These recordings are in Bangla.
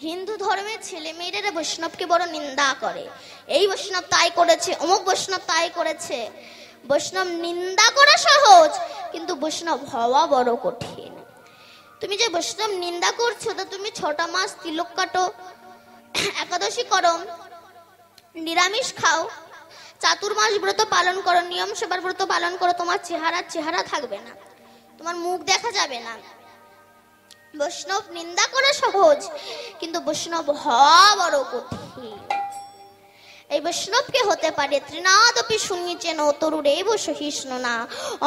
হিন্দু ধর্মের ছেলে মেয়েরা বৈষ্ণবকে বড় নিন্দা করে। এই বৈষ্ণব তাই করেছে, অমুক বৈষ্ণব তাই করেছে। বৈষ্ণব নিন্দা করা সহজ, কিন্তু বৈষ্ণব হওয়া বড় কঠিন। তুমি যে বৈষ্ণব নিন্দা করছো, তা তুমি 6টা মাস তিলক কাটো, একাদশী করো, নিরামিষ খাও, চাতুর্মাস ব্রত পালন করো, নিয়ম সেবার ব্রত পালন করো, তোমার চেহারা থাকবে না, তোমার মুখ দেখা যাবে না। বৈষ্ণব নিন্দা করা সহজ, কিন্তু বৈষ্ণব হওয়া বড় কঠিন। এই বৈষ্ণবকে হতে পারে ত্রিনাদপি শুনিয়েছেন তরুরেব সহিষ্ণু না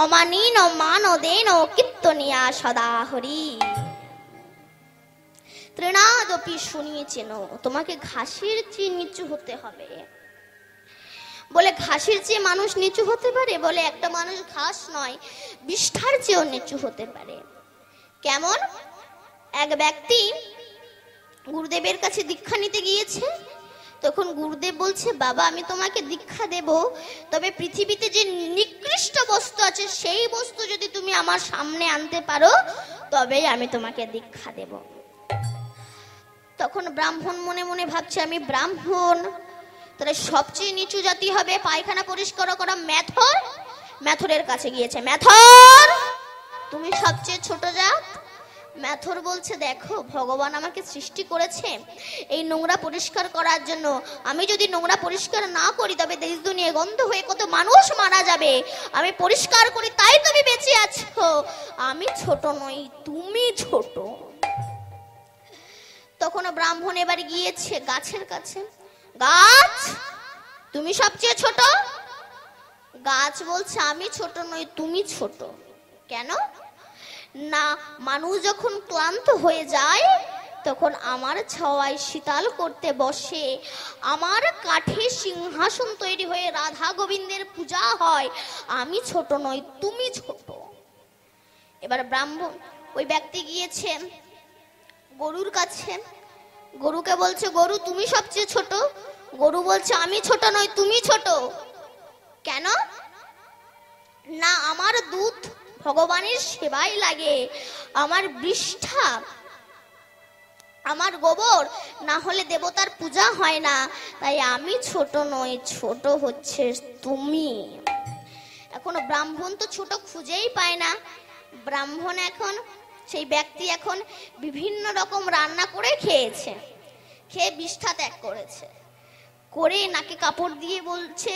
অমানীন মানদেন কীর্তনিয়া সদা হরি। ত্রিনাদপি শুনিয়েছেন, তোমাকে ঘাসের চেয়ে নিচু হতে হবে। বলে ঘাসের চেয়ে মানুষ নিচু হতে পারে? বলে একটা মানুষ ঘাস নয়, বিষ্ঠার চেয়েও নিচু হতে পারে। কেমন? এক ব্যক্তি গুরুদেবের কাছে দীক্ষা নিতে গিয়েছে। তখন গুরুদেব বলছে, বাবা আমি তোমাকে দীক্ষা দেব, তবে পৃথিবীতে যে নিকৃষ্ট বস্তু আছে সেই বস্তু যদি তুমি আমার সামনে আনতে পারো তবেই আমি তোমাকে দীক্ষা দেব। তখন ব্রাহ্মণ মনে মনে ভাবছে, আমি ব্রাহ্মণ, তাহলে সবচেয়ে নিচু জাতি হবে পায়খানা পরিষ্কার করা মেথর। মেথরের কাছে গিয়েছে, মেথর তুমি সবচেয়ে ছোট জাত। মেথর বলছে, দেখো ভগবান আমাকে সৃষ্টি করেছে এই নোংরা পরিষ্কার করার জন্য। আমি যদি নোংরা পরিষ্কার না করি তবে দেশ দুনিয়া গন্ধ হয়ে কত মানুষ মারা যাবে। আমি পরিষ্কার করি তাই তুমি বেঁচে আছো। আমি ছোট নই, তুমি ছোট। তখন ব্রাহ্মণ এবার গিয়েছে গাছের কাছে, গাছ তুমি সবচেয়ে ছোট। গাছ বলছে, আমি ছোট নই, তুমি ছোট। কেন না? মানুষ যখন ক্লান্ত হয়ে যায় তখন আমার ছাওয়ায় শীতল করতে বসে, আমার কাঠে সিংহাসন তৈরি হয়ে রাধা গোবিন্দের পূজা হয়। আমি ছোট নই, তুমি ছোট। এবার ব্রাহ্মণ ওই ব্যক্তি গিয়েছে গরুর কাছে, গরুকে বলছে, গরু তুমি সবচেয়ে ছোট। গরু বলছে, আমি ছোট নই, তুমি ছোট। কেন না? আমার দুধ ভগবানের সেবাই লাগে, আমার বিষ্ঠা, আমার গোবর না হলে দেবতার পূজা হয় না, তাই আমি ছোট নই, ছোট হচ্ছে তুমি। এখন ব্রাহ্মণ তো ছোট খুঁজেই পায় না। ব্রাহ্মণ এখন সেই ব্যক্তি এখন বিভিন্ন রকম রান্না করে খেয়েছে, খেয়ে বিষ্ঠা ত্যাগ করেছে, করে নাকে কাপড় দিয়ে বলছে,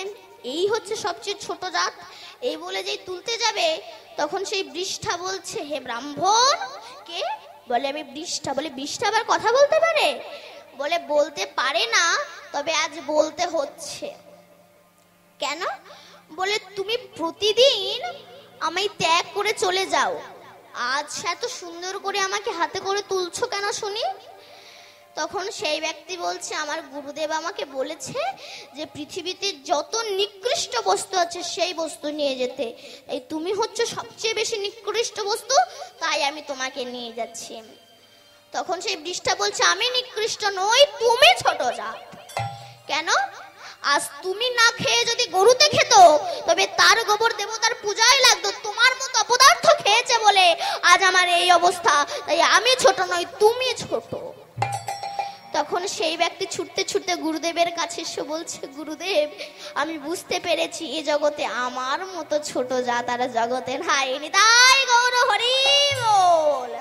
এই হচ্ছে সবচেয়ে ছোট জাত। এই বলে যেই তুলতে যাবে তখন সেই বৃষ্ঠা বলছে, হে ব্রাহ্মণ কে? বলে আমি বৃষ্ঠা। বলে বৃষ্ঠা আবার কথা বলতে পারে? বলে বলতে পারে না, তবে আজ বলতে হচ্ছে। কেন? বলে তুমি প্রতিদিন আমায় ত্যাগ করে চলে যাও, আজ এত সুন্দর করে আমাকে হাতে করে তুলছো কেন শুনি? তখন সেই ব্যক্তি বলছে, আমার গুরুদেব আমাকে বলেছে যে পৃথিবীতে যত নিকৃষ্ট বস্তু আছে সেই বস্তু নিয়ে যেতে। এই তুমি হচ্ছে সবচেয়ে বেশি নিকৃষ্ট বস্তু, তাই আমি তোমাকে নিয়ে যাচ্ছি। তখন সেই বৃষ্ঠা বলছে, আমি নিকৃষ্ট নই, তুমি ছোট জাত। কেন? আজ তুমি না খেয়ে যদি গরুতে খেত তবে তার গোবর দেবতার পূজায় লাগতো। তোমার মতো অপদার্থ খেয়েছে বলে আজ আমার এই অবস্থা, তাই আমি ছোট নই, তুমি ছোট। তখন সেই ব্যক্তি ছুটতে ছুটতে গুরুদেবের কাছে এসে বলছে, গুরুদেব আমি বুঝতে পেরেছি এ জগতে আমার মতো ছোট জাত আর জগতের হাইনি, তাই গৌর হরি বল।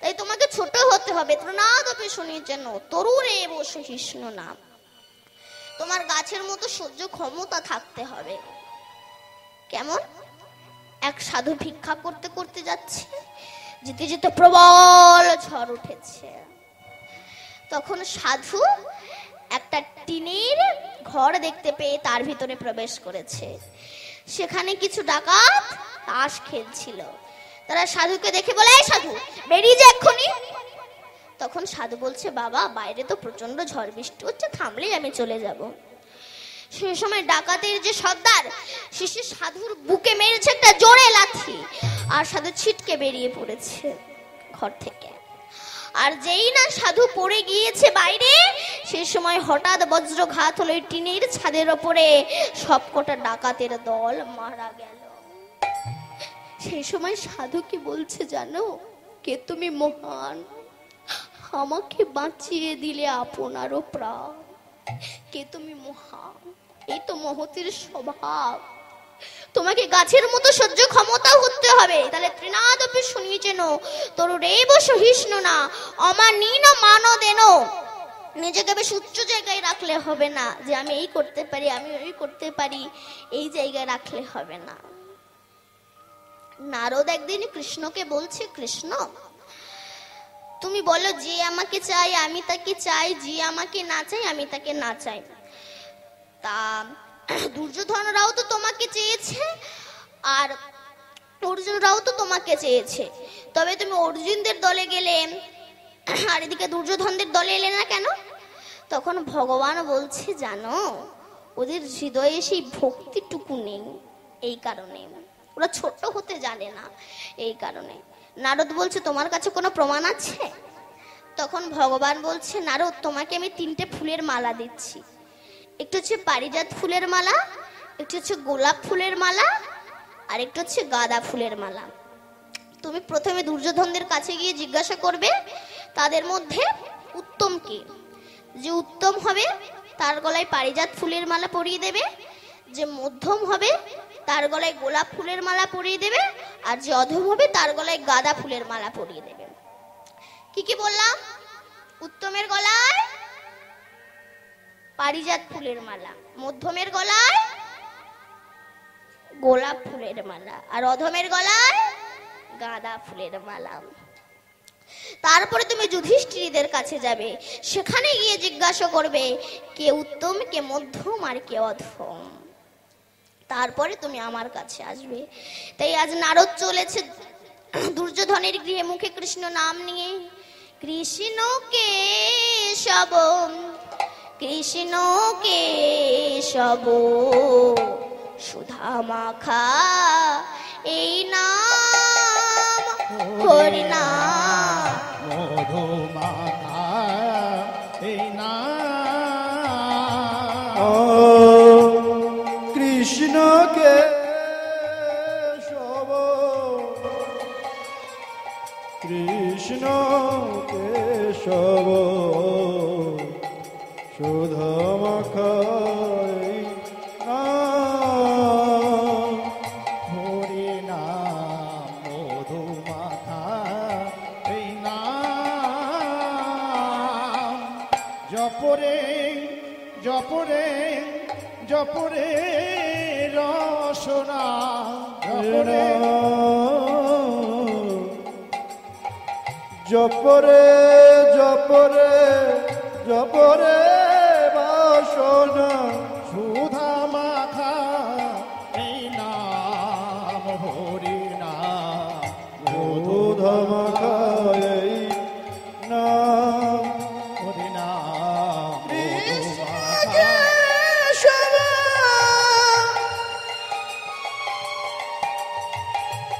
তাই তোমাকে ছোট হতে হবে। ত্রিনাদপি শুনিয়েছেন তরুরেব সহিষ্ণু না, তোমার গাছের মতো সহ্য ক্ষমতা থাকতে হবে। কেমন? এক সাধু ভিক্ষা করতে করতে যাচ্ছে, যেতে যেতে প্রবল ঝড় উঠেছে। তখন সাধু একটা টিনের ঘর দেখতে পেয়ে তার ভিতরে প্রবেশ করেছে। সেখানে কিছু ডাকাত তাস খেলছিল। তারা সাধুকে দেখে বলে, এই সাধু বেরিয়ে যা এক্ষুনি। তখন সাধু বলছে, বাবা বাইরে তো প্রচন্ড ঝড় বৃষ্টি হচ্ছে, থামলেই আমি চলে যাব। সেই সময় ডাকাতের যে সর্দার শিশির সাধুর বুকে মেরেছে একটা জোরে লাথি, আর সাধু ছিটকে বেরিয়ে পড়েছে ঘর থেকে। আর যেই না সাধু পড়ে গিয়েছে বাইরে, সেই সময় হঠাৎ বজ্রঘাত হলো টিনের ছাদের ওপরে, সবকটা ডাকাতের দল মারা গেল। সেই সময় সাধু কি বলছে জানো? কে তুমি মহান? আমাকে বাঁচিয়ে দিলে আপনারও প্রাণ। কে তুমি মহান, এই তো মহতের স্বভাব। তোমাকে গাছের মতো সহ্য ক্ষমতা হতে হবে। তাহলে ত্রিনাদপি শুনিয়েছেন তোর রেব সহিষ্ণু না অমানীন মানদেন। নিজেকে বেশ উচ্চ জায়গায় রাখলে হবে না, যে আমি এই করতে পারি, আমি ওই করতে পারি, এই জায়গায় রাখলে হবে না। নারদ একদিন কৃষ্ণকে বলছে, কৃষ্ণ তুমি বলো যে আমাকে চাই আমি তাকে চাই, যে আমাকে না চাই আমি তাকে না চাই। তা দুর্যোধনরাও তো তোমাকে চেয়েছে আর অর্জুনরাও তো তোমাকে চেয়েছে, তবে তুমি অর্জুনদের দলে গেলে আর এদিকে দুর্যোধনদের দলে এলে না কেন? তখন ভগবান বলছে, জানো ওদের হৃদয়ে সেই ভক্তিটুকু নেই, এই কারণে ওরা ছোট হতে জানে না, এই কারণে। নারদ বলছে, তোমার কাছে কোনো প্রমাণ আছে? তখন ভগবান বলছে, নারদ তোমাকে আমি 3টে ফুলের মালা দিচ্ছি। একটু হচ্ছে পারিজাত ফুলের মালা, একটু হচ্ছে গোলাপ ফুলের মালা, আর একটু হচ্ছে গাঁদা ফুলের মালা। তুমি প্রথমে দুর্যোধনদের কাছে গিয়ে জিজ্ঞাসা করবে তাদের মধ্যে উত্তম কে। যে উত্তম হবে তার গলায় পারিজাত ফুলের মালা পরিয়ে দেবে, যে মধ্যম হবে তার গলায় গোলাপ ফুলের মালা পরিয়ে দেবে, আর যে অধম হবে তার গলায় গাঁদা ফুলের মালা পরিয়ে দেবে। কি কি বললাম? উত্তমের গলায় পারিজাত ফুলের মালা, মধ্যমের গলায় গোলাপ ফুলের মালা, আর অধমের গলায় গাঁদা ফুলের মালা। তারপরে তুমি যুধিষ্ঠিরদের কাছে যাবে, সেখানে গিয়ে জিজ্ঞাসা করবে কে উত্তম, কে মধ্যম, আর কে অধম। তারপরে তুমি আমার কাছে আসবে। তাই আজ নারদ চলেছে দুর্যোধনের গৃহে, মুখে কৃষ্ণ নাম নিয়ে, কৃষ্ণ কেশব কৃষ্ণ কেশব সুধা মাখা এই নাম হরি নাম, মধু মাখা এই নাম। কৃষ্ণ কেশব কৃষ্ণ কেশব সুধা মাখা এই নাম, হরি নাম মধু মাখা এই নাম। জপরে জপরে জপরে রসনা, জপরে জপরে জপরে জপরে বাসনা, সুধা মাখা এই নাম, হরি নাম সুধা মাখা এই নাম, হরি নাম মধু মাখা।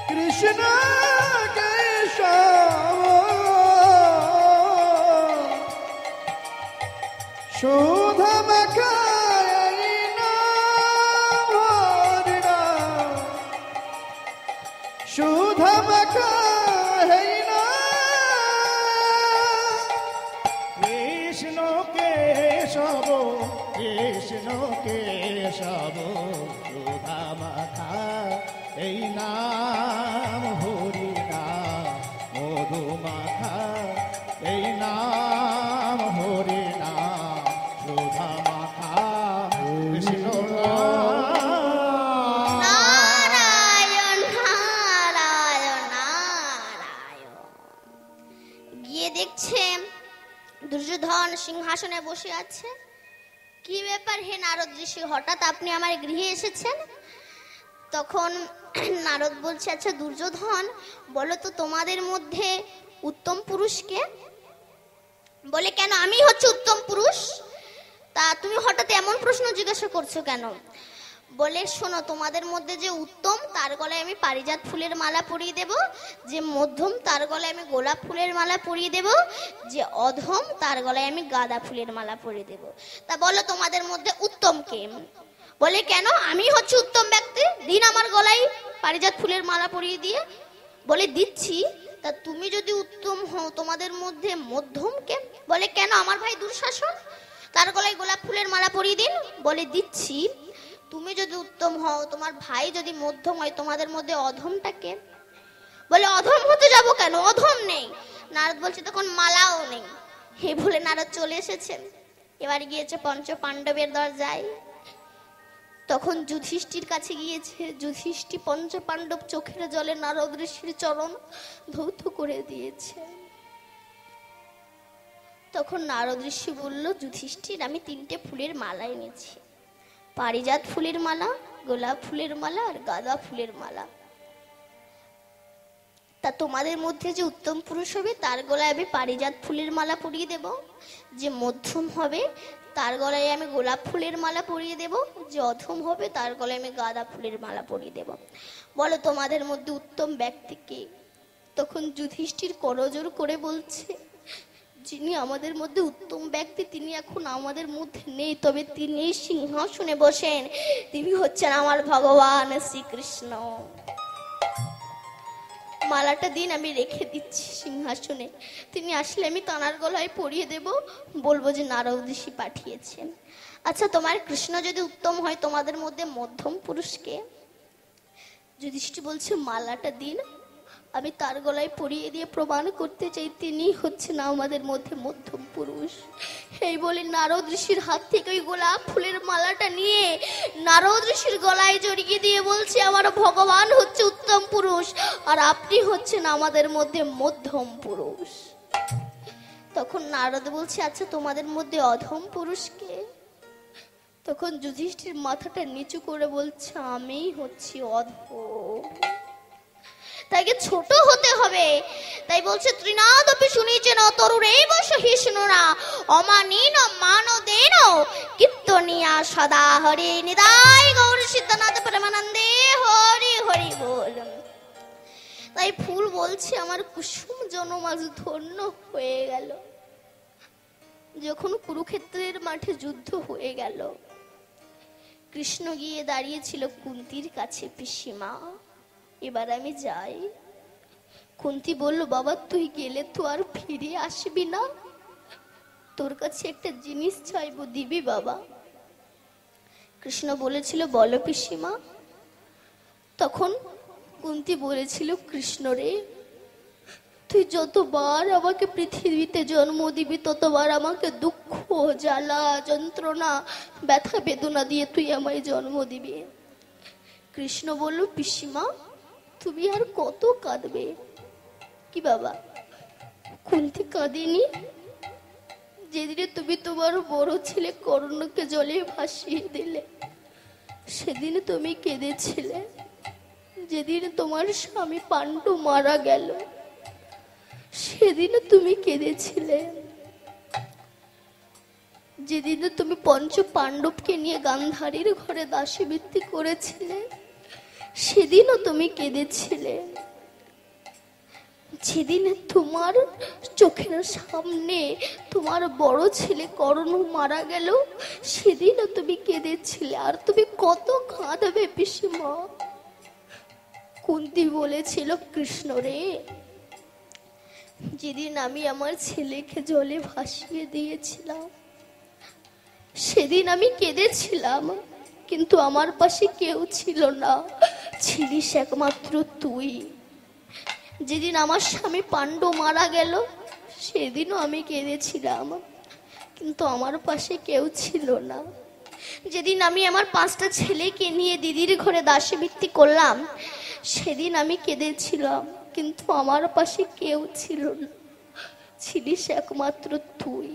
কৃষ্ণ কেশব সুধা মাখা এই নাম, হরি নাম সুধা মাখা এই নাম। কৃষ্ণ কেশব কৃষ্ণ কেশব সুধা মাখা এই নাম, হরি নাম মধু মাখা এই নাম, হরি নাম সুধা মাখা কৃষ্ণ নারায়ণ নারায়ণ নারায়ণ। গিয়ে দেখছে দুর্যোধন সিংহাসনে বসে আছে। কি ব্যাপার হে নারদ ঋষি, হঠাৎ আপনি আমার গৃহে এসেছেন? তখন নারদ বলছে, আচ্ছা দুর্যোধন বলো তো তোমাদের মধ্যে উত্তম পুরুষ কে? বলে, কেন আমি হচ্ছে উত্তম পুরুষ? তা তুমি হঠাৎ এমন প্রশ্ন জিজ্ঞাসা করছো কেন? বলে, শোনো তোমাদের মধ্যে যে উত্তম তার গলায় আমি পারিজাত ফুলের মালা পরিয়ে দেব, যে মধ্যম তার গলায় আমি গোলাপ ফুলের মালা পরিয়ে দেব, যে অধম তার গলায় আমি গাঁদা ফুলের মালা পরিয়ে দেব। তা বলো তোমাদের মধ্যে উত্তম কে? বলে, কেন আমি হচ্ছে উত্তম ব্যক্তি, দিন আমার গলায় পারিজাত ফুলের মালা পরিয়ে দিয়ে। বলে, দিচ্ছি, তা তুমি যদি উত্তম হও তোমাদের মধ্যে মধ্যম কে? বলে কেন, আমার ভাই দুঃশাসন, তার গলায় গোলাপ ফুলের মালা পরিয়ে দিন। বলে দিচ্ছি। তুমি যদি উত্তম হও, তোমার ভাই যদি মধ্যম হয়, তোমাদের মধ্যে অধমটা কে? বলে অধম হতে যাব কেন, অধম নেই। নারদ বলছে তখন মালাও নেই। হে বলে নারদ চলে এসেছেন। এবার গিয়েছে পঞ্চ পাণ্ডবের দরজায়। তখন যুধিষ্ঠির কাছে গিয়েছে। যুধিষ্ঠির পঞ্চ পাণ্ডব চোখের জলে নারদ ঋষির চরণ ধৌত করে দিয়েছে। তখন নারদ ঋষি বলল, যুধিষ্ঠির আমি 3টে ফুলের মালা এনেছি, পারিজাত ফুলের মালা, গোলাপ ফুলের মালা আর গাঁদা ফুলের মালা। তা তোমাদের মধ্যে যে উত্তম পুরুষ হবে তার গলায় আমি পারিজাত ফুলের মালা পরিয়ে দেব, যে মধ্যম হবে তার গলায় আমি গোলাপ ফুলের মালা পরিয়ে দেব, যে অধম হবে তার গলায় আমি গাঁদা ফুলের মালা পরিয়ে দেব। বলো তোমাদের মধ্যে উত্তম ব্যক্তি কে? তখন যুধিষ্ঠির করজোর করে বলছে, যিনি আমাদের মধ্যে উত্তম ব্যক্তি তিনি এখন আমাদের মধ্যে নেই, তবে তিনি সিংহাসনে বসেন, তিনি হচ্ছেন আমার ভগবান শ্রীকৃষ্ণ। মালাটা দিন, আমি রেখে দিচ্ছি সিংহাসনে, তিনি আসলে আমি তানার গলায় পরিয়ে দেব, বলবো যে নারদ ঋষি পাঠিয়েছেন। আচ্ছা তোমার কৃষ্ণ যদি উত্তম হয় তোমাদের মধ্যে মধ্যম পুরুষকে? যুধিষ্ঠির বলছে মালাটা দিন, আমি তার গলায় পরিয়ে দিয়ে প্রমাণ করতে চাই তিনি হচ্ছেন আমাদের মধ্যে মধ্যম পুরুষ। এই বলে নারদ ঋষির হাত থেকে ওই গোলাপ ফুলের মালাটা নিয়ে নারদ ঋষির গলায় জড়িয়ে দিয়ে বলছে, আমার ভগবান হচ্ছে উত্তম পুরুষ আর আপনি হচ্ছেন আমাদের মধ্যে মধ্যম পুরুষ। তখন নারদ বলছে, আচ্ছা তোমাদের মধ্যে অধম পুরুষকে? তখন যুধিষ্ঠির মাথাটা নিচু করে বলছে, আমি হচ্ছি অধম। তাইকে ছোট হতে হবে। তাই বলছে, ত্রিনাদপি শুনিছেন তরুরেব সহিষ্ণুরা অমানীন মানদেন কীর্তনিয়া সদা হরি নিদায় গৌর সিদ্ধনাথ প্রেমানন্দে হরি হরি বল। তাই ফুল বলছে, আমার কুসুম জনম আজ ধন্য হয়ে গেল। যখন কুরুক্ষেত্রের মাঠে যুদ্ধ হয়ে গেল, কৃষ্ণ গিয়ে দাঁড়িয়েছিল কুন্তির কাছে, পিসিমা এবার আমি যাই। কুন্তি বলল, বাবা তুই গেলে তো আর ফিরে আসবি না, তোর কাছে একটা জিনিস চাইবো, দিবি বাবা? কৃষ্ণ বলেছিল, বলো পিসিমা। তখন কুন্তি বলেছিল, কৃষ্ণ রে, তুই যতবার আমাকে পৃথিবীতে জন্ম দিবি ততবার আমাকে দুঃখ জ্বালা যন্ত্রণা ব্যথা বেদনা দিয়ে তুই আমায় জন্ম দিবি। কৃষ্ণ বলল, পিসিমা তুমি আর কত কাঁদবে? কি বাবা, কুন্তি কাঁদিনি? যেদিনে তুমি তোমার বড় ছেলে কর্ণকে জলে ভাসিয়ে দিলে সেদিনে তুমি কেঁদেছিলে। যেদিন তোমার স্বামী পাণ্ডু মারা গেল সেদিনে তুমি কেঁদেছিলে। যেদিনে তুমি পঞ্চ পাণ্ডবকে নিয়ে গান্ধারীর ঘরে দাসীবৃত্তি করেছিলে সেদিনও তুমি কেঁদেছিলে। যেদিন তোমার চোখের সামনে তোমার বড় ছেলে কর্ণ মারা গেল সেদিনও তুমি কেঁদেছিলে। আর তুমি কত কাঁদবে পিসিমা? কুন্তি বলেছিল, কৃষ্ণ রে, যেদিন আমি আমার ছেলেকে জলে ভাসিয়ে দিয়েছিলাম সেদিন আমি কেঁদেছিলাম, কিন্তু আমার পাশে কেউ ছিল না, ছিলিস একমাত্র তুই। যেদিন আমার স্বামী পাণ্ডু মারা গেল সেদিনও আমি কেঁদেছিলাম, কিন্তু আমার পাশে কেউ ছিল না। যেদিন আমি আমার 5টা ছেলেকে নিয়ে দিদির ঘরে দাসীবৃত্তি করলাম সেদিন আমি কেঁদেছিলাম, কিন্তু আমার পাশে কেউ ছিল না, ছিলিস একমাত্র তুই।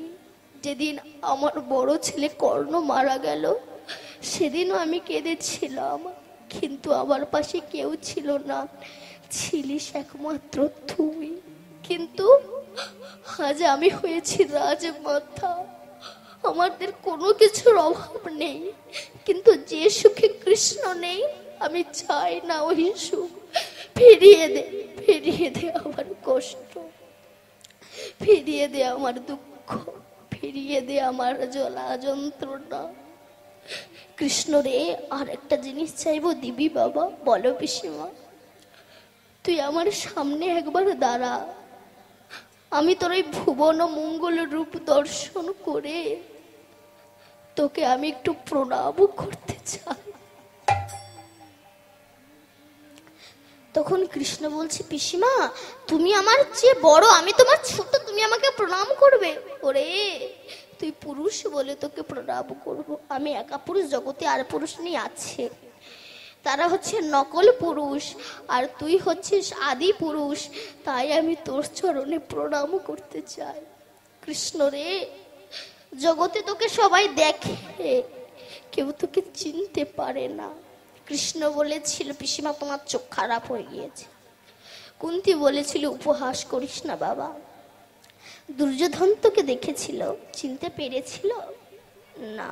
যেদিন আমার বড় ছেলে কর্ণ মারা গেল সেদিনও আমি কেঁদেছিলাম, কিন্তু আমার পাশে কেউ ছিল না, ছিলিস একমাত্র তুই। কিন্তু আজ আমি হয়েছি রাজমাতা, আমাদের কোনো কিছুর অভাব নেই, কিন্তু যে সুখে কৃষ্ণ নেই আমি চাই না ওই সুখ। ফিরিয়ে দে, ফিরিয়ে দে আমার কষ্ট, ফিরিয়ে দে আমার দুঃখ, ফিরিয়ে দে আমার জ্বালা যন্ত্রণা। কৃষ্ণ রে, আর একটা জিনিস চাইবো, দিবি বাবা? বলো পিসিমা। তুই আমার সামনে একবার দাঁড়া, আমি তোর এই ভুবন মঙ্গল রূপ দর্শন করে তোকে আমি একটু প্রণাম করতে চাই। তখন কৃষ্ণ বলছে, পিসিমা তুমি আমার চেয়ে বড়, আমি তোমার ছোট, তুমি আমাকে প্রণাম করবে? ওরে তুই পুরুষ বলে তোকে প্রণাম করব, আমি একা পুরুষ, জগতে আর পুরুষ নেই আছে, তারা হচ্ছে নকল পুরুষ আর তুই হচ্ছিস আদি পুরুষ, তাই আমি তোর চরণে প্রণাম করতে চাই। কৃষ্ণ রে, জগতে তোকে সবাই দেখে, কেউ তোকে চিনতে পারে না। কৃষ্ণ বলেছিল, পিসিমা তোমার চোখ খারাপ হয়ে গিয়েছে। কুন্তী বলেছিল, উপহাস করিস না বাবা। দুর্যোধন তোকে দেখেছিল, চিনতে পেরেছিল না।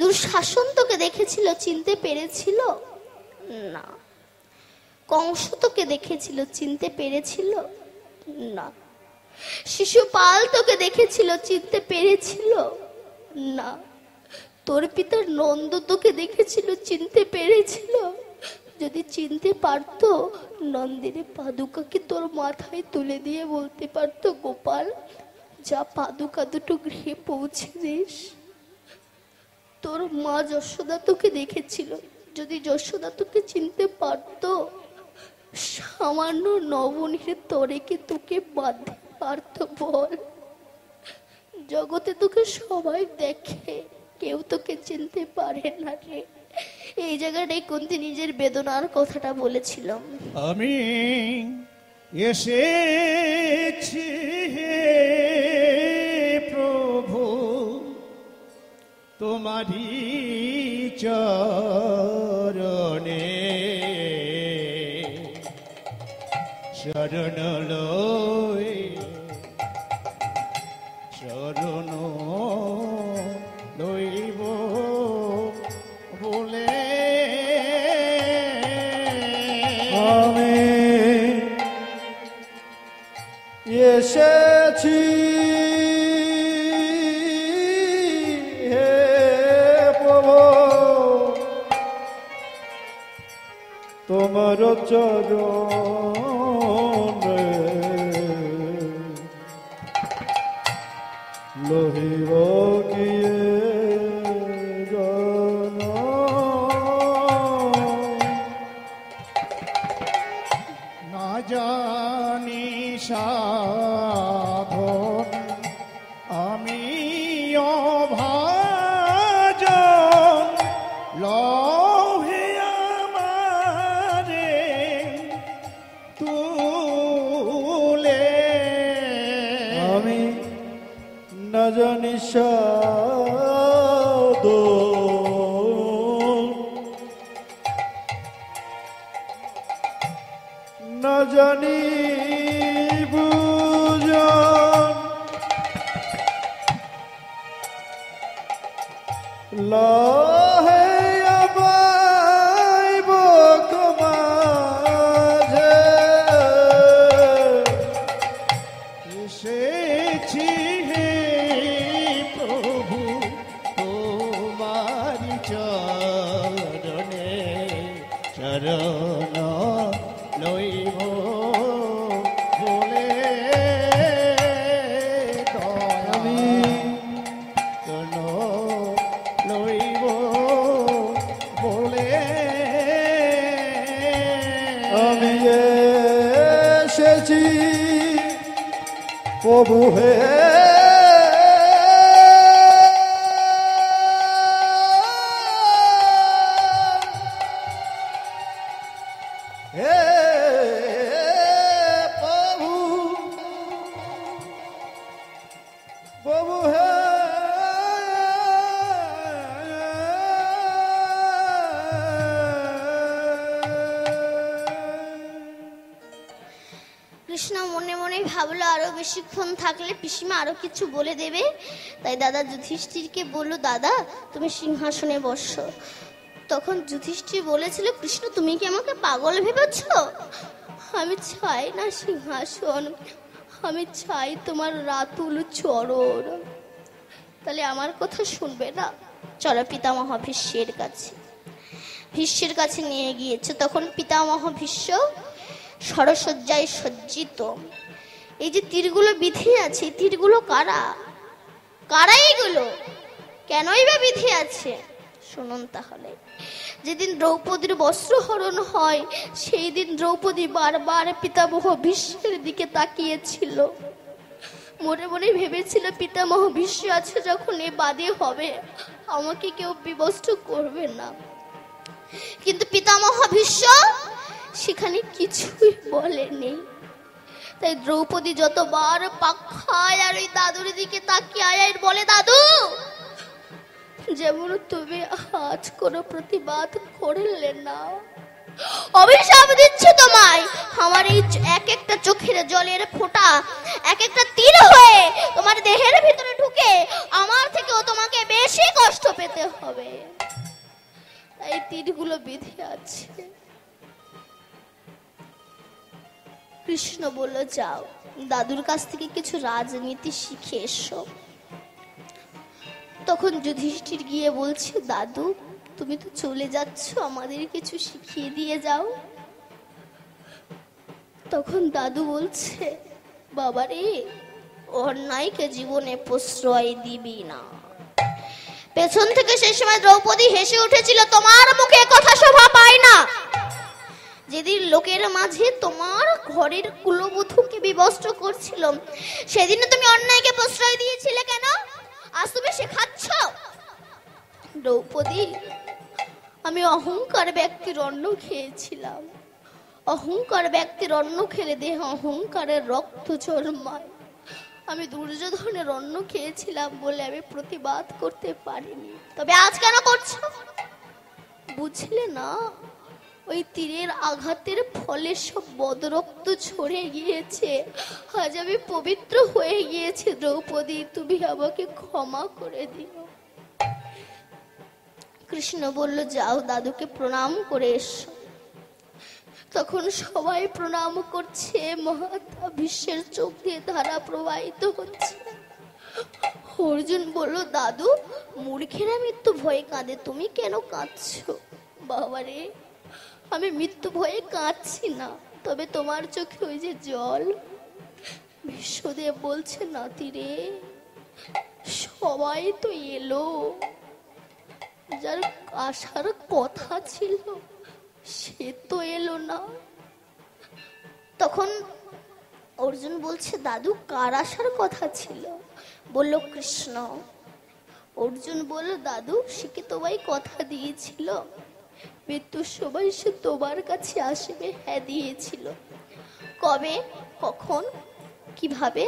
দুঃশাসন তোকে দেখেছিল, চিনতে পেরেছিল না। কংস তোকে দেখেছিল, চিনতে পেরেছিল না। শিশুপাল তোকে দেখেছিল, চিনতে পেরেছিল না। তোর পিতার নন্দ তোকে দেখেছিল, চিনতে পেরেছিল? যদি চিনতে পারতো, নন্দিনী পাদুকাকে তোর মাথায় তুলে দিয়ে বলতে পারতো, গোপাল যা পাদুকা দুটো গৃহে পৌঁছে দিস। তোর মা যশোদা তোকে দেখেছিল, যদি যশোদা তোকে চিনতে পারতো, সামান্য নবনীর তরেকে তোকে বাঁধতে পারতো? বল, জগতে তোকে সবাই দেখে, কেউ তোকে চিনতে পারে না রে। এই জায়গাটাই কুন্তী নিজের বেদনার কথাটা বলেছিলাম। আমি এসেছি হে প্রভু তোমারি চরণে, শরণ লই শরণ লইব বলে আমি এসেছি হে প্রভু তোমার চরণে, লহিব গিয়ে না জানি সাধন আমি অভাজন, লহে আমারে তুলে। আমি না জানি সাধন, না জানি বুঝন, লহে আমায় বুক মাঝে, এসেছি হে প্রভু তোমারি চরণে, শরণ লইব বলে আমি শরণ লইব বলে আমি এসেছি প্রভু হে হে প্রভু, প্রভু হে কৃষ্ণ মনে মনে ভাবলো, আরো বেশিক্ষণ থাকলে পিসিমা আরো কিছু বলে দেবে। তাই দাদা যুধিষ্ঠিরকে বলল, দাদা তুমি সিংহাসনে বসো। তখন যুধিষ্ঠির বলেছিল, কৃষ্ণ তুমি কি আমাকে পাগল ভেবেছ? আমি চাই না সিংহাসন, আমি চাই তোমার রাতুল চরণ। তাহলে আমার কথা শুনবে না? চলো পিতামহ ভীষ্মের কাছে। ভীষ্মের কাছে নিয়ে গিয়েছে। তখন পিতামহ ভীষ্ম সরসজ্জায় সজ্জিত। এই যে তীরগুলো বিধে আছে, তীরগুলো কারা? কারা এগুলো? কেনই বা বিধে আছে? শুনুন তাহলে। যেদিন দ্রৌপদীর বস্ত্রহরণ হয়, সেই দিন দ্রৌপদী বারবার পিতামহ ভীষ্মের দিকে তাকিয়েছিল। মনে মনে ভেবেছিল, পিতামহ ভীষ্ম আছে যখন এ বাদে হবে, আমাকে কেউ বিবস্ত্র করবে না। কিন্তু পিতামহ ভীষ্ম সেখানে কিছুই বলেনি। তাই দ্রৌপদী যতবার পাক খায় আর ওই দাদুর দিকে তাকিয়ে আয় বলে, দাদু যেমন তুমি আজ কোনো প্রতিবাদ করলে না, অভিশাপ দিচ্ছি তোমায়। আমার এই এক একটা চোখের জলের ফোঁটা এক একটা তীর হয়ে তোমার দেহের ভিতরে ঢুকে আমার থেকেও তোমাকে বেশি কষ্ট পেতে হবে। এই তীরগুলো বিধে আছে। কৃষ্ণ বলল, যাও দাদুর কাছ থেকে কিছু রাজনীতি শিখে এসো। তখন যুধিষ্ঠির গিয়ে বলছে, দাদু তুমি তো চলে যাচ্ছ, আমাদের কিছু শিখিয়ে দিয়ে যাও। তখন দাদু বলছে, বাবারে অন্যায়কে জীবনে প্রশ্রয় দিবি না। পেছন থেকে সেই সময় দ্রৌপদী হেসে উঠেছিল, তোমার মুখে কথা শোভা পায় না। যেদিন লোকের মাঝে তোমার ঘরের কুলবধূকে বিবস্ত্র করছিল, সেদিন তুমি অন্যায়কে প্রশ্রয় দিয়েছিলে কেন? আজ তুমি শেখাচ্ছ। দ্রৌপদী, আমি অহংকার ব্যক্তির অন্ন খেয়েছিলাম। অহংকার ব্যক্তির অন্ন খেলে দেহ অহংকারের রক্ত জন্মায়। আমি দুর্যোধনের অন্ন খেয়েছিলাম বলে আমি প্রতিবাদ করতে পারিনি। তবে আজ কেন করছো? বুঝলে না, ওই তীরের আঘাতের ফলে সব বদরক্ত ঝরে গিয়েছে। আজ আমি পবিত্র হয়ে গিয়েছি। দ্রৌপদী, তুমি আমাকে ক্ষমা করে দিও। কৃষ্ণ বলল, যাও দাদুকে প্রণাম করে এসো। তখন সবাই প্রণাম করছে। মহাত্মা ভীষ্মের চোখ দিয়ে ধারা প্রবাহিত হচ্ছে। অর্জুন বলল, দাদু মূর্খেরা মৃত্যু ভয়ে কাঁদে, তুমি কেন কাঁদছো? বাবারে, আমি মৃত্যু ভয়ে কাঁদছি না, তবে তোমার চোখে ওই যে জল। বিশ্বদেব বলছে, নাতি রে, সবাই তো এলো, যার আসার কথা ছিল সে তো এলো না। তখন অর্জুন বলছে, দাদু কার আসার কথা ছিল? বলল, কৃষ্ণ। অর্জুন বলল, দাদু সে কি তোমায় কথা দিয়েছিল? মৃত্যুর সময় সে তোমার কাছে আসবে। হ্যাঁ দিয়েছিল। কবে, কখন, কিভাবে?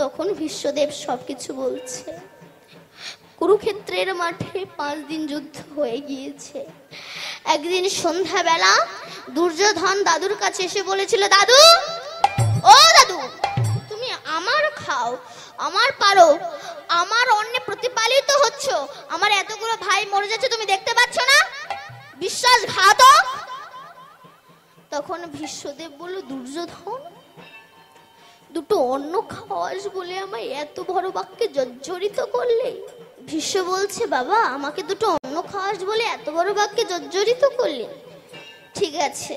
তখন বিশ্বদেব সবকিছু বলছে। কুরুক্ষেত্রের মাঠে 5 দিন যুদ্ধ হয়ে গিয়েছে। একদিন সন্ধ্যাবেলা দুর্যোধন দাদুর কাছে এসে বলেছিল, দাদু, ও দাদু, তুমি আমার খাও, আমার পারো, আমার অন্নে প্রতিপালিত হচ্ছ, আমার এতগুলো ভাই মরে যাচ্ছে, তুমি দেখতে পাচ্ছ না? বিশ্বাসঘাতক। তখন ভীষ্মদেব বলল, দুর্যোধন, দুটো অন্ন খাওয়াস বলে আমায় এত বড় বাক্যে জর্জরিত করলে? ভীষ্ম বলছে, বাবা আমাকে দুটো অন্ন খাওয়াস বলে এত বড় বাক্যে জর্জরিত করলে? ঠিক আছে,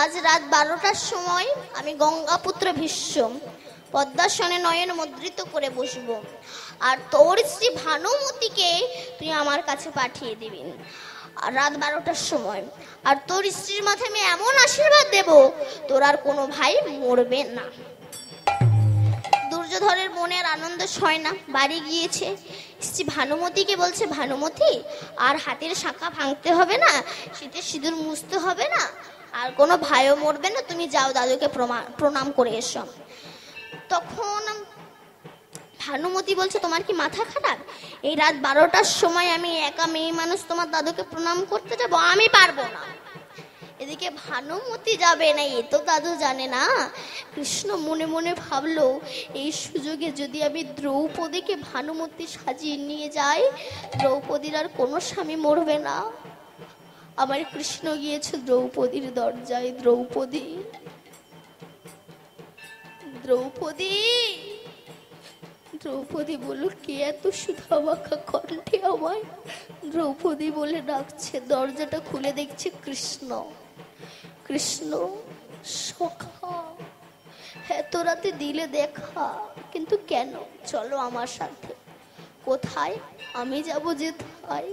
আজ রাত 12টার সময় আমি গঙ্গাপুত্র ভীষ্ম পদ্মাসনে নয়ন মুদ্রিত করে বসবো, আর তোর স্ত্রী ভানুমতিকে তুই আমার কাছে পাঠিয়ে দিবি আর রাত 12টার সময়। আর তোর স্ত্রীর মাথায় আমি এমন আশীর্বাদ দেব, তোর আর কোনো ভাই মরবে না। দুর্যোধনের মনে আর আনন্দ সয় না, বাড়ি গিয়েছে। স্ত্রী ভানুমতিকে বলছে, ভানুমতি আর হাতের শাঁখা ভাঙতে হবে না, শীতের সিঁদুর মুছতে হবে না, আর কোনো ভাইও মরবে না, তুমি যাও দাদুকে প্রণাম করে এসো। তখন ভানুমতি বলছে, তোমার কি মাথা খারাপ? এই রাত 12টার সময় আমি একা মেয়ে মানুষ তোমার দাদুকে প্রণাম করতে যাব? আমি পারবো না। এদিকে ভানুমতি যাবে না, এ তো দাদু জানে না। কৃষ্ণ মনে মনে ভাবলো, এই সুযোগে যদি আমি দ্রৌপদীকে ভানুমতি সাজিয়ে নিয়ে যাই, দ্রৌপদীর আর কোনো স্বামী মরবে না। আমার কৃষ্ণ গিয়েছে দ্রৌপদীর দরজায়। দ্রৌপদী, দ্রৌপদী, দ্রৌপদী বলল, কে এত সুধামাখা কণ্ঠে আমায় দ্রৌপদী বলে ডাকছে? দরজাটা খুলে দেখছে কৃষ্ণ। কৃষ্ণ সখা, এত রাতে দিলে দেখা, কিন্তু কেন? চলো আমার সাথে। কোথায়? আমি যাব যেথায়।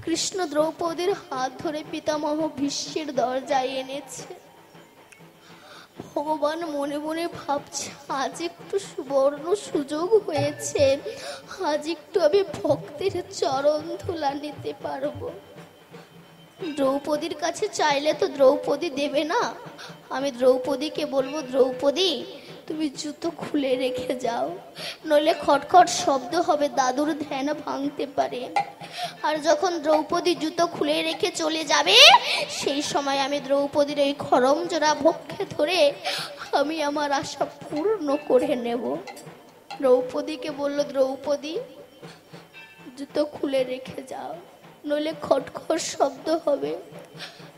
কৃষ্ণ দ্রৌপদীর হাত ধরে পিতামহ ভীষ্মের দরজায় এনেছে। ভগবান মনে মনে ভাবছে, আজ একটু সুবর্ণ সুযোগ হয়েছে, আজ একটু আমি ভক্তের চরণ ধুলা নিতে পারবো। দ্রৌপদীর কাছে চাইলে তো দ্রৌপদী দেবে না। আমি দ্রৌপদীকে বলবো, দ্রৌপদী তুমি জুতো খুলে রেখে যাও, নইলে খটখট শব্দ হবে, দাদুর ধ্যান ভাঙতে পারে। আর যখন দ্রৌপদী জুতো খুলে রেখে চলে যাবে, সেই সময় আমি দ্রৌপদীর ওই খরম জোড়া বক্ষে ধরে আমি আমার আশা পূর্ণ করে নেব। দ্রৌপদীকে বলল, দ্রৌপদী জুতো খুলে রেখে যাও, নইলে খটখট শব্দ হবে,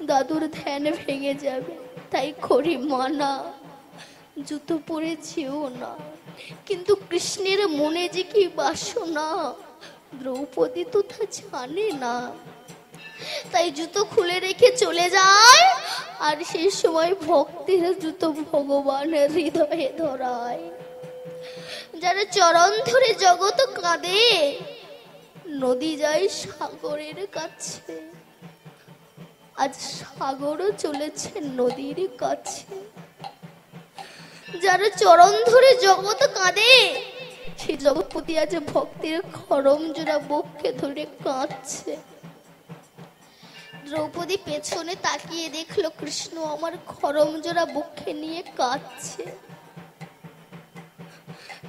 দাদুর ধ্যান ভেঙে যাবে। তাই করি মানা, জুতো পরে যেও না। কিন্তু কৃষ্ণের মনে যে কি বাসনা, দ্রৌপদী তো তা জানে না। তাই জুতো খুলে রেখে চলে যায়। আর সেই সময় ভক্তের জুতো ভগবানের হৃদয়ে ধরায়। যারা চরণ ধরে জগৎ কাঁদে, নদী যায় সাগরের কাছে, আজ সাগরও চলেছে নদীর কাছে। যারা চরণ ধরে জগৎ কাঁদে, সেই জগৎপতি আজ ভক্তের খরম জোড়া বক্ষে ধরে কাঁদছে। দ্রৌপদী পেছনে তাকিয়ে দেখলো কৃষ্ণ আমার খরম জোড়া বক্ষে নিয়ে কাঁদছে।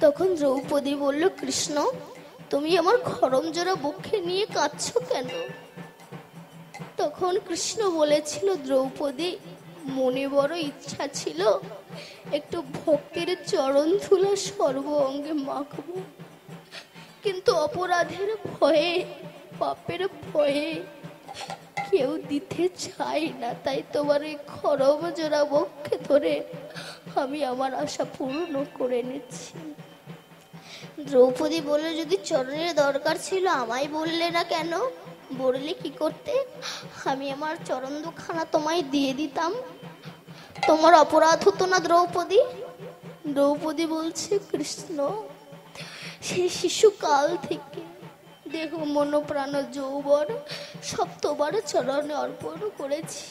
তখন দ্রৌপদী বলল, কৃষ্ণ তুমি আমার খরম জোড়া বক্ষে নিয়ে কাঁদছো কেন? তখন কৃষ্ণ বলেছিল, দ্রৌপদী মনে বড় ইচ্ছা ছিল একটু ভক্তের চরণ ধুলা সর্ব অঙ্গে মাখবো, কিন্তু অপরাধের ভয়ে, পাপের ভয়ে কেউ দিতে চায় না। তাই তোমার এই খরম জোড়া বক্ষে ধরে আমি আমার আশা পূর্ণ করে নিচ্ছি। দ্রৌপদী বলল, যদি চরণের দরকার ছিল আমায় বললে না কেন? বললে কি করতে? আমি আমার চরণ দুখানা তোমায় দিয়ে দিতাম, তোমার অপরাধ হতো না দ্রৌপদী। দ্রৌপদী বলছে, কৃষ্ণ সেই শিশুকাল থেকে দেহ মন প্রাণ যৌবন সব তোমার চরণে অর্পণ করেছি।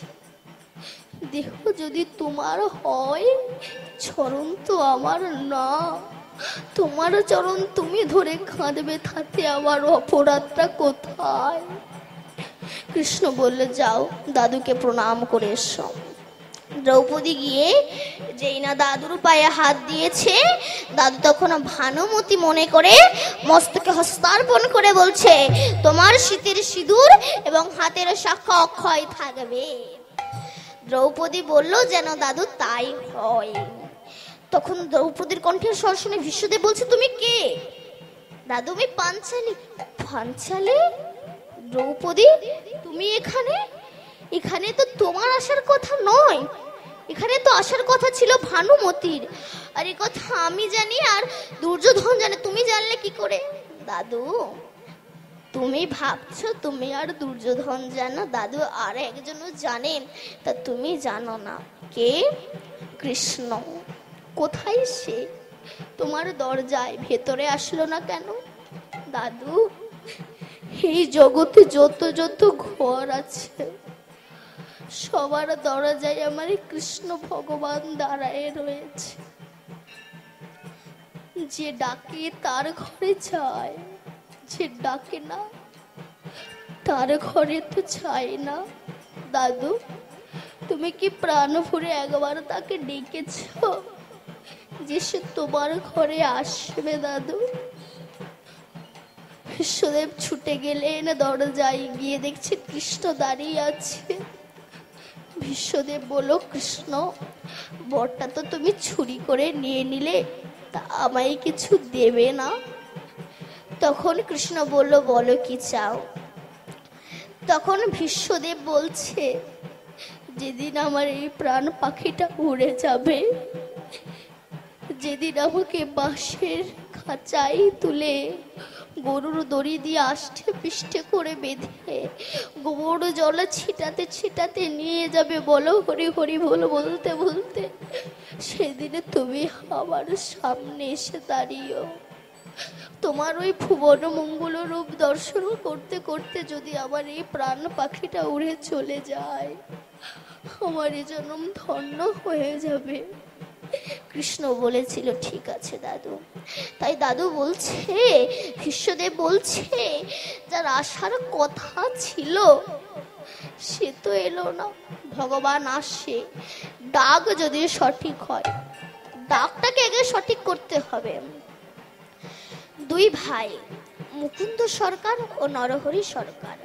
দেহ যদি তোমার হয়, চরণ তো আমার না। তোমার চরণ তুমি ধরে কাঁদবে, তাতে আমার অপরাধটা কোথায়? কৃষ্ণ বললে, যাও দাদুকে প্রণাম করে এসো। দ্রৌপদী গিয়ে যেই না দাদুর পায়ে হাত দিয়েছে, দাদু তখন ভানুমতি মনে করে মস্তকে হস্তার্পণ করে বলছে, তোমার শীতের সিঁদুর এবং হাতের সাক্ষ্য অক্ষয় থাকবে। দ্রৌপদী বলল, যেন দাদু তাই হয়। তখন দ্রৌপদীর কণ্ঠের স্বর শুনে ভীষ্মদেব বলছে, তুমি কে? দাদু আমি পাঞ্চালী। পাঞ্চালী? দ্রৌপদী তুমি এখানে? এখানে তো তোমার আসার কথা নয়, এখানে তো আসার কথা ছিল ভানুমতির। আর এই কথা আমি জানি আর দুর্যোধন জানে, তুমি জানলে কি করে? দাদু তুমি ভাবছো তুমি আর দুর্যোধন জানো, দাদু আর একজনও জানেন, তা তুমি জানো না। কে? কৃষ্ণ। কোথায় সে? তোমার দরজায় ভেতরে আসলো না কেন? দাদু এই জগতে যত যত ঘর আছে, সবার দরজায় আমার কৃষ্ণ ভগবান দাঁড়ায় রয়েছে। যে ডাকে তার ঘরে যায়, যে ডাকে না তার ঘরে তো যায় না। দাদু তুমি কি প্রাণ ভরে একবার তাকে ডেকেছ যে সে তোমার ঘরে আসবে? দাদু বিশ্বদেব ছুটে গেলেন দরজায়, গিয়ে দেখছে কৃষ্ণ দাঁড়িয়ে আছে। বিশ্বদেব বলল, কৃষ্ণ বরটা তো তুমি চুরি করে নিয়ে নিলে, তা আমায় কিছু দেবে না? তখন কৃষ্ণ বলল, বলো কি চাও? তখন বিশ্বদেব বলছে, যেদিন আমার এই প্রাণ পাখিটা উড়ে যাবে, যেদিন আমাকে বাঁশের খাঁচায় তুলে গরুর দড়ি দিয়ে আষ্টে পৃষ্ঠে করে বেঁধে গোবর জলে ছিটাতে ছিটাতে নিয়ে যাবে। বলো হরি হরি বলো বলতে বলতে সেদিনে তুমি আমার সামনে এসে দাঁড়িয়েও তোমার ওই ভুবন মঙ্গল রূপ দর্শন করতে করতে যদি আমার এই প্রাণ পাখিটা উড়ে চলে যায়, আমার এই জন্ম ধন্য হয়ে যাবে। কৃষ্ণ বলেছিল ঠিক আছে দাদু। তাই দাদু বলছে, ভীষ্মদেব বলছে, যার আসার কথা ছিল সে তো এলো না। ভগবান আসে, ডাক যদি সঠিক হয়, ডাকটাকে আগে সঠিক করতে হবে। দুই ভাই মুকুন্দ সরকার ও নরহরি সরকার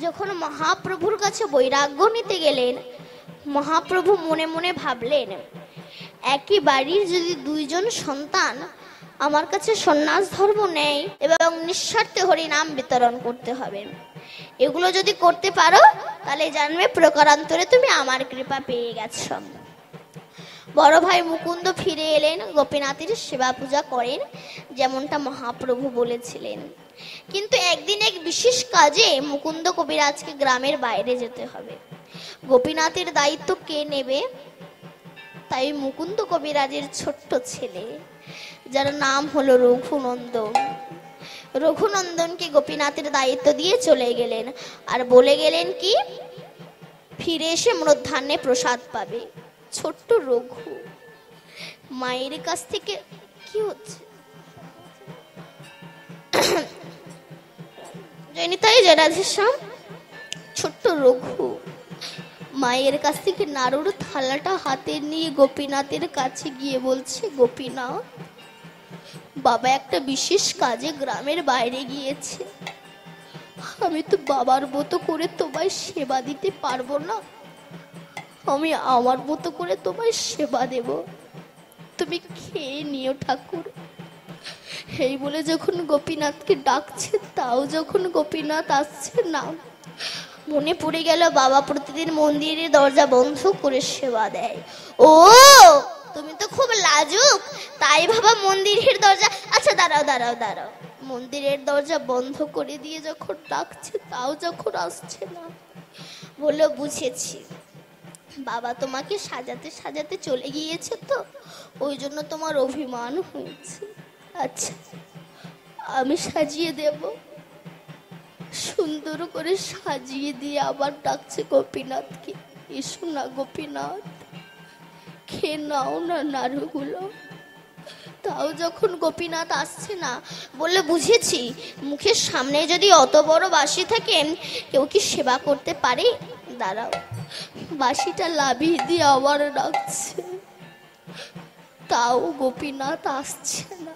যখন মহাপ্রভুর কাছে বৈরাগ্য নিতে গেলেন, মহাপ্রভু মনে মনে ভাবলেন, একই বাড়ির যদি দুইজন সন্তান আমার কাছে সন্ন্যাস ধর্ম নেয় এবং নিঃস্বার্থে হরি নাম বিতরণ করতে হবে, এগুলো যদি করতে পারো তাহলে জানবে প্রকারান্তরে তুমি আমার কৃপা পেয়ে গেছো। বড় ভাই মুকুন্দ ফিরে এলেন, গোপীনাথের সেবা পূজা করেন যেমনটা মহাপ্রভু বলেছিলেন। কিন্তু একদিন এক বিশেষ কাজে মুকুন্দ কবিরাজকে গ্রামের বাইরে যেতে হবে। গোপীনাথের দায়িত্ব কে নেবে? তাই মুকুন্দ কবিরাজের ছোট্ট ছেলে, যার নাম হলো রঘুনন্দন, রঘুনন্দনকে গোপীনাথের দায়িত্ব দিয়ে চলে গেলেন। আর বলে গেলেন কি, ফিরে এসে মধ্যাহ্নে প্রসাদ পাবে। ছোট্ট রঘু মায়ের কাছ থেকে কি হচ্ছে জয়নিতাই জয় রাধেশ্যাম। ছোট্ট রঘু মায়ের কাছ থেকে নাড়ুর থালাটা হাতে নিয়ে গোপীনাথের কাছে গিয়ে বলছে, গোপীনাথ, বাবা একটা বিশেষ কাজে গ্রামের বাইরে গিয়েছে, আমি তো বাবার মতো করে তোমায় সেবা দিতে পারবো না, আমি আমার মতো করে তোমায় সেবা দেব, তুমি খেয়ে নিও ঠাকুর। এই বলে যখন গোপীনাথকে ডাকছে, তাও যখন গোপীনাথ আসছে না, মনে পড়ে গেল বাবা প্রতিদিন মন্দিরের দরজা বন্ধ করে সেবা দেয়। ও তুমি তো খুব লাজুক, তাই বাবা মন্দিরের দরজা, আচ্ছা দাঁড়াও দাঁড়াও দাঁড়াও, মন্দিরের দরজা বন্ধ করে দিয়ে যখন ডাকছে, তাও যখন আসছে না, বললো বুঝেছি, বাবা তোমাকে সাজাতে সাজাতে চলে গিয়েছে তো, ওই জন্য তোমার অভিমান হয়েছে। আচ্ছা আমি সাজিয়ে দেব। সুন্দর করে সাজিয়ে দিয়ে আবার ডাকছে গোপীনাথকে, এসো না গোপীনাথ, খেয়ে নাও না নাড়ুগুলো। তাও যখন গোপীনাথ আসছে না, বললে বুঝেছি, মুখের সামনে যদি অত বড় বাঁশি থাকে, কেউ কি সেবা করতে পারে? দাঁড়াও, বাঁশিটা লাভিয়ে দিয়ে আবার ডাকছে, তাও গোপীনাথ আসছে না।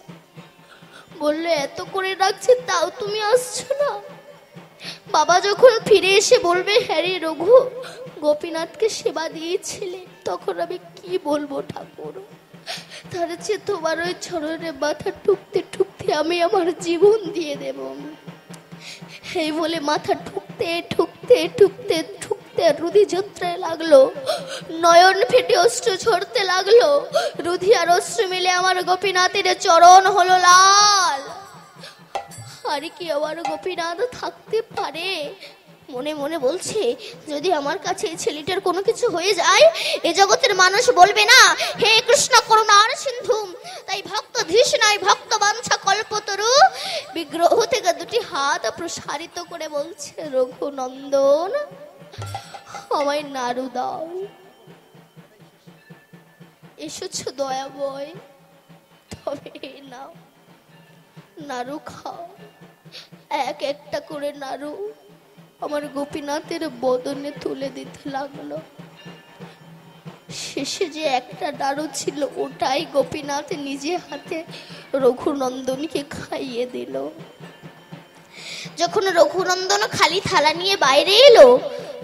বললে এত করে ডাকছে, তাও তুমি আসছো না। বাবা যখন ফিরে এসে বলবে, হ্যাঁ রে রঘু, গোপীনাথকে সেবা দিয়েছিলে, তখন আমি কি বলবো ঠাকুর? তার চেয়ে তোমার ওই চরণে মাথা ঠুকতে ঠুকতে আমি আমার জীবন দিয়ে দেব। এই বলে মাথা ঠুকতে ঠুকতে ঠুকতে ঠুকতে রুধি যন্ত্রণায় লাগলো, নয়ন ফেটে অশ্রু ঝরতে লাগলো। রুধি আর অশ্রু মিলে আমার গোপীনাথের চরণ হলো লাল। আর কি আমার গোপীনাথ থাকতে পারে? মনে মনে বলছে, যদি আমার কাছে এই ছেলেটার কোনো কিছু হয়ে যায়, এ জগতের মানুষ বলবে না হে কৃষ্ণ করুণার সিন্ধু। তাই ভক্ত ধৃষ্ণায় ভক্ত বাঞ্ছা কল্পতরু বিগ্রহ থেকে দুটি হাত প্রসারিত করে বলছে, রঘুনন্দন আমায় নাড়ু দাও। এসেছো দয়াময়, তবে নাও, নাড়ু খাও। এক একটা করে নাড়ু আমার গোপীনাথের বদনে তুলে দিতে লাগলো। শেষে যে একটা নাড়ু ছিল, ওটাই গোপীনাথ নিজে হাতে রঘুনন্দনকে খাইয়ে দিল। যখন রঘুনন্দন খালি থালা নিয়ে বাইরে এলো,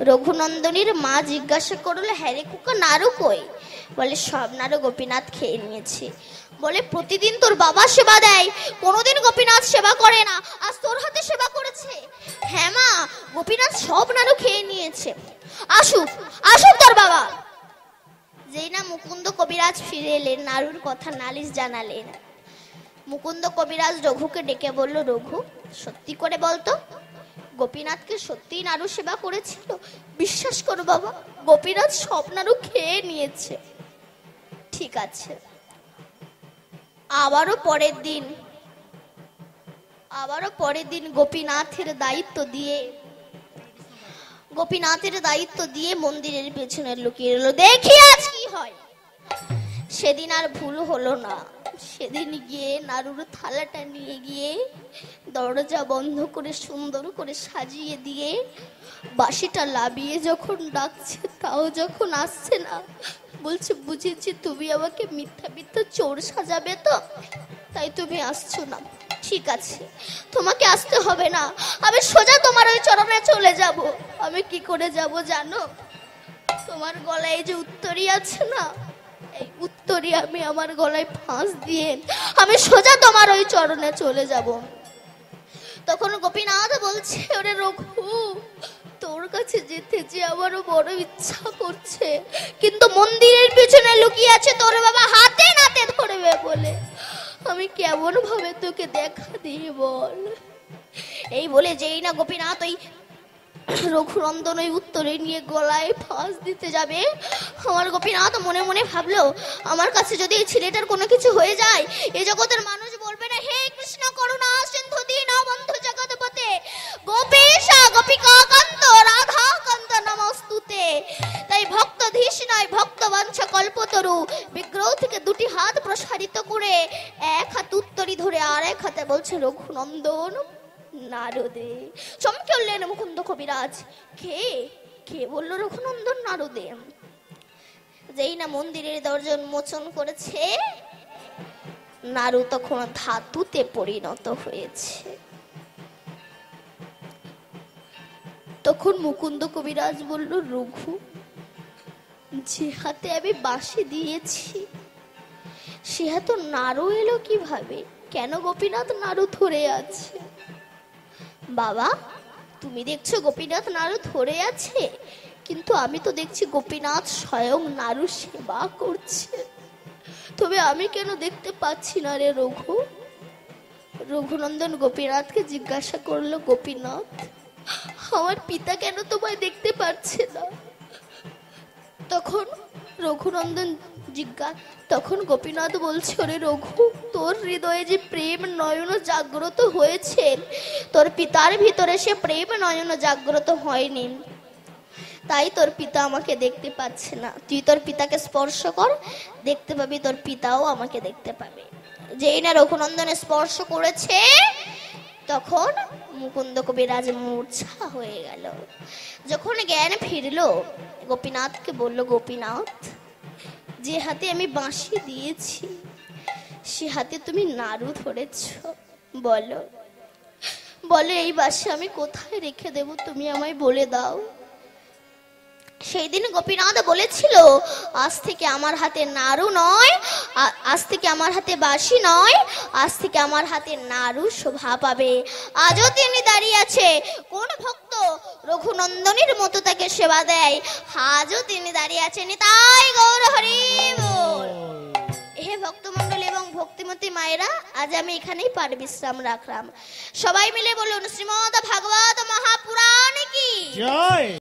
রঘুনন্দনের মা জিজ্ঞাসা করলো, হ্যাঁ রে কুকা, নাড়ু কই? বলে সব নাড়ু গোপীনাথ খেয়ে নিয়েছে। বলে প্রতিদিন তোর বাবা সেবা দেয়, কোনোদিন গোপীনাথ সেবা করে না, আজ তোর হাতে সেবা করেছে। হ্যাঁ মা, গোপীনাথ সব নাড়ু খেয়ে নিয়েছে, আসুক আসুক তোর বাবা। যেই না মুকুন্দ কবিরাজ ফিরে এলেন, নাড়ুর কথা নালিশ জানালেন। মুকুন্দ কবিরাজ রঘুকে ডেকে বলল, রঘু সত্যি করে বলতো, গোপীনাথকে সত্যি নাড়ু সেবা করেছিল? বিশ্বাস করো বাবা, গোপীনাথ সব নাড়ু খেয়ে নিয়েছে। ঠিক আছে। আবারও পরের দিন গোপীনাথের দায়িত্ব দিয়ে মন্দিরের পেছনে লুকিয়ে রইল, দেখি আজ কি হয়। সেদিন আর ভুল হলো না। সেদিন গিয়ে নাড়ুর থালাটা নিয়ে গিয়ে দরজা বন্ধ করে সুন্দর করে সাজিয়ে দিয়ে বাঁশিটা লাবিয়ে যখন ডাকছে, তাও যখন আসছে না, বলছে বুঝেছি তুমি আমাকে মিথ্যা চোর সাজাবে তো, তাই তুমি আসছো না। ঠিক আছে, তোমাকে আসতে হবে না, আমি সোজা তোমার ওই চরণে চলে যাব। আমি কি করে যাব জানো? তোমার গলায় যে উত্তরী আছে না, এই উত্তরী আমি আমার গলায় ফাঁস দিয়ে আমি সোজা তোমার ওই চরণে চলে যাব। তখন গোপীনাথ বলছে, ওরে রঘু, তোর কাছে যেতে যে আমারও বড় ইচ্ছা করছে, কিন্তু মন্দিরের পিছনে লুকিয়ে আছে তোর বাবা হাতে নাতে ধরবে বলে, আমি কেমন ভাবে তোকে দেখা দিই বল। এই বলে যেই না গোপীনাথ ওই রঘুনন্দন ওই উত্তরে নিয়ে গলায় ফাঁস দিতে যাবে, আমার গোপীনাথ মনে মনে ভাবলো, আমার কাছে যদি এই ছেলেটার কোনো কিছু হয়ে যায়, এই জগতের মানুষ বলবে না, হে কৃষ্ণ করুণা সিন্ধু দীনবন্ধু জগৎপতে গোপীশা গোপিকা কান্ত রাধা কান্ত নমস্তুতে। তাই ভক্ত ধীশ নয়, ভক্ত বাঞ্ছা কল্পতরু, বিগ্রহ থেকে দুটি হাত প্রসারিত করে এক হাত উত্তরী ধরে আর এক হাতে বলছে, রঘুনন্দন নারদে। চমকে উঠলেন মুকুন্দ কবিরাজ, কে বললো রঘুনন্দন নারদে? যেই না মন্দিরের দরজা উন্মোচন করেছে, নারু তখন ধাতুতে পরিণত হয়েছে। তখন মুকুন্দ কবিরাজ বলল, রঘু, যে হাতে আমি বাঁশি দিয়েছি সে হাতে নাড়ু এলো কিভাবে? কেন গোপীনাথ নাড়ু ধরে আছে? বাবা, তুমি দেখছো গোপীনাথ নাড়ু ধরে আছে, কিন্তু আমি তো দেখছি গোপীনাথ স্বয়ং নাড়ু সেবা করছে। তবে আমি কেন দেখতে পাচ্ছি না রে রঘু? রঘুনন্দন গোপীনাথকে জিজ্ঞাসা করলো, গোপীনাথ, আমার পিতা কেন তোমায় দেখতে পাচ্ছে না? তখন রঘুনন্দন তখন গোপীনাথ বলছে, ওরে রঘু, তোর হৃদয়ে যে প্রেম নয়ন জাগ্রত হয়েছে, তোর পিতার ভিতরে সে প্রেম নয়ন জাগ্রত হয়নি, তাই তোর পিতা আমাকে দেখতে পাচ্ছে না। তুই তোর পিতাকে স্পর্শ কর, দেখতে পাবি তোর পিতাও আমাকে দেখতে পাবে। যেই না রঘুনন্দনে স্পর্শ করেছে, তখন মুকুন্দ কবিরাজ মূর্ছা হয়ে গেল। যখন জ্ঞান ফিরলো, গোপীনাথকে বলল, গোপীনাথ, যে হাতে আমি বাঁশি দিয়েছি সে হাতে তুমি নাড়ু ধরেছ, বলো এই বাঁশি আমি কোথায় রেখে দেব, তুমি আমায় বলে দাও। সেই দিন গোপীনাথ বলেছিল, আজ থেকে আমার হাতে নাড়ু নয়, আজ থেকে আমার হাতে বাঁশি নয়, আজ থেকে আমার হাতে নাড়ু শোভা পাবে। আজও তিনি দাঁড়িয়ে আছে, কোন ভক্ত রঘুনন্দনের মতো তাকে সেবা দেয়, আজও তিনি দাঁড়িয়ে আছেন। তাই গৌর হরি বল। হে ভক্তমণ্ডলী এবং ভক্তিমতী মায়েরা, আজ আমি এখানেই পাঠ বিশ্রাম রাখলাম। সবাই মিলে বলুন, শ্রীমদ্ ভাগবত মহাপুরাণ কি জয়।